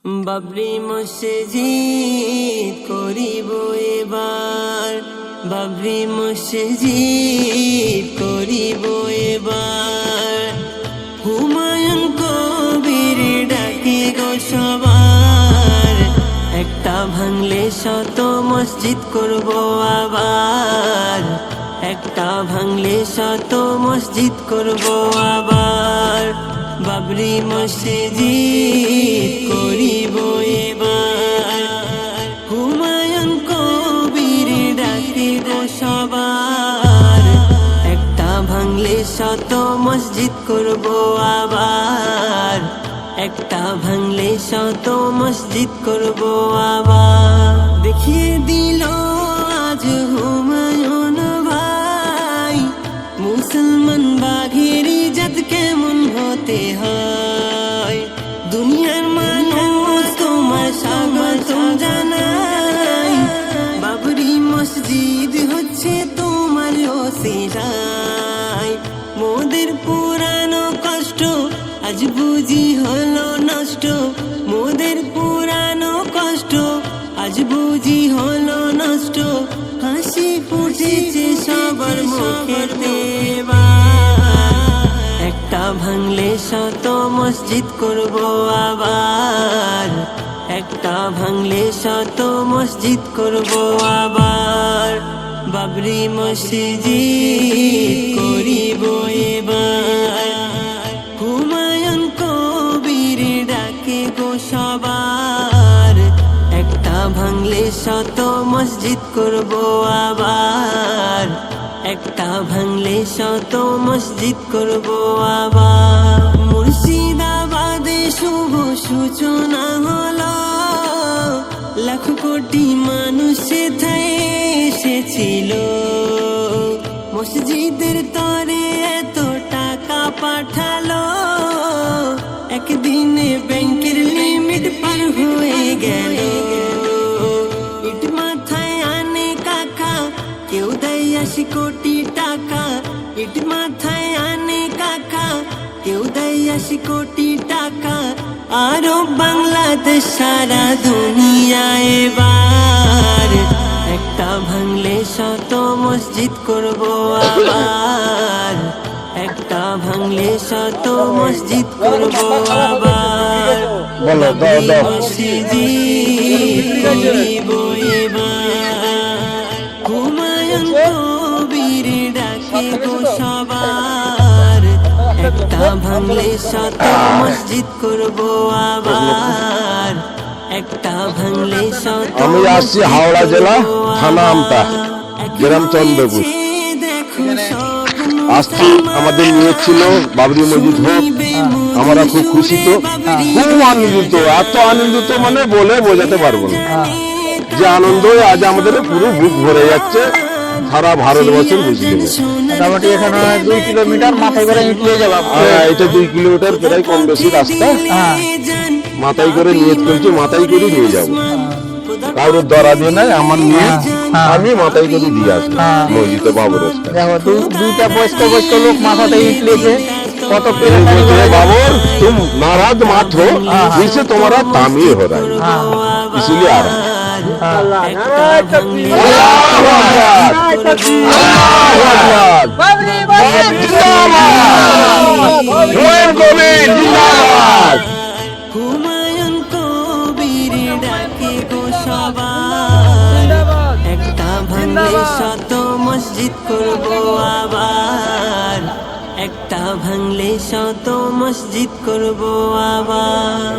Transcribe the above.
বাবরি মসজিদ করিব এবার, বাবরি মসজিদ করিব এবার। হুমায়ুন কবির ডাকে গো সবার, একটা ভাঙলে শত মসজিদ করব আবার, একটা ভাঙলে শত মসজিদ করব আবার। বাবরি মসজিদ করিব এবার, হুমায়ুন কবির ডাকে গো সবার, একটা ভাঙলে শত মসজিদ করব আবার, একটা ভাঙলে শত মসজিদ করব আবার। দেখিয়ে দিল আজ হুমায়ুন ভাই, মুসলমান বাঘের ইজ্জত কেমন হতে হয়। দুনিয়ার মানুষ তোমার স্বাগত জানাই, বাবরি মসজিদ হচ্ছে তোমার ওসিলায়। মোদের পুরানো কষ্ট আজ বুঝি হলো নষ্ট, মোদের পুরানো কষ্ট আজ বুঝি হলো নষ্ট। হাসি ফুটেছে সবার মুখেতে এবার, একটা ভাঙলে শত মসজিদ করব আবার, একটা ভাঙলে শত মসজিদ করব আবার। বাবরি মসজিদ করিব এবার, হুমায়ুন কবির ডাকে গো সবার, একটা ভাঙলে শত মসজিদ করব আবার, একটা ভাঙলে শত মসজিদ করব আবার। মুর্শিদাবাদে শুভ সূচনা হলো, লাখ কোটি মানুষ সেথায় এসেছিল। মসজিদের তরে এত টাকা পাঠালো, একদিনে ব্যাংকের লিমিট পার হয়ে গেল। ইট মাথায় আনে কাকা, কেউ দেয় 80 কোটি টাকা। ইট মাথায় আনে কাকা, কেউ দেয় 80 কোটি টাকা। আরব বাংলাদেশ সারা দুনিয়া এবার, একটা ভাঙলে শত মসজিদ করব আবার, একটা ভাঙলে শত মসজিদ করব আবার। বাবরি মসজিদ করিব এবার, হুমায়ুন কবির ডাকে গো সবার, একটা ভাঙলে শত মসজিদ করব আবার, একটা ভাঙলে শত। আমি আসছি হাওড়া জেলা, থানা আমতা, গ্রাম চন্দ্রপুর। আসছি, আমাদের নিয়ে ছিল বাবরি মসজিদ হোক, আমরা খুব খুশি, তো খুব আনন্দিত, এত আনন্দিত মানে বলে বোঝাতে পারবো না। যে আনন্দ আজ আমাদের পুরো বুক ভরে যাচ্ছে, সারা ভারতবর্ষের বুঝিয়ে মোটামুটি এখানে 2 কিলোমিটার মাথায় করে নিয়ে যাবো। এটা 2 কিলোমিটার প্রায় কম বেশি রাস্তা, মাথায় করে নিয়ত করছি, মাথায় করে নিয়ে যাবো। কারোর দরা দিয়ে নাই, আমার নিয়ে আমি মাথায় করে দিয়ে আসবো মসজিদে বাবরের। দেখো দুইটা বয়স্ক লোক মাথাতে ইট লিয়েছে, কত बाबर तुम नाराज मत हो, जिससे तुम्हारा तामीर हो रहा है, इसीलिए आ रहा হুমায়ুন কবির ডাকে গো সবার, একটা ভাঙলে শত মসজিদ করব আবার, একটা ভাঙলে শত মসজিদ করব আবার।